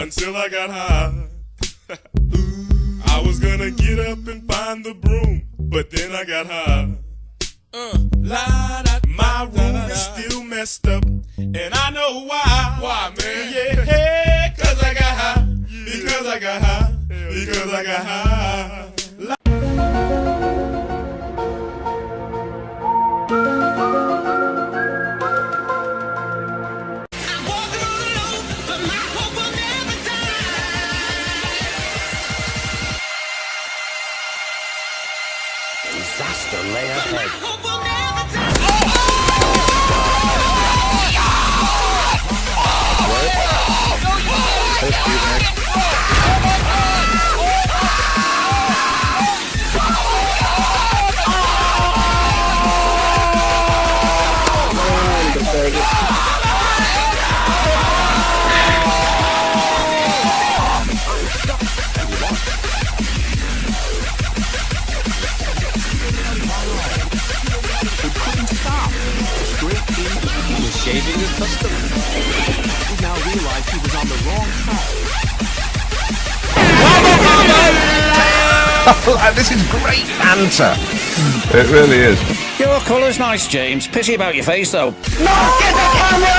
until I got high. I was gonna get up and find the broom, but then I got high. My room is still messed up, and I know why. Why, man? Yeah, cause I got high. Because I got high. Because I got high. Disaster lay ahead. Shaving his custom. He now realized he was on the wrong track. This is great banter. It really is. Your colour's nice, James. Pity about your face, though. No, get the camera!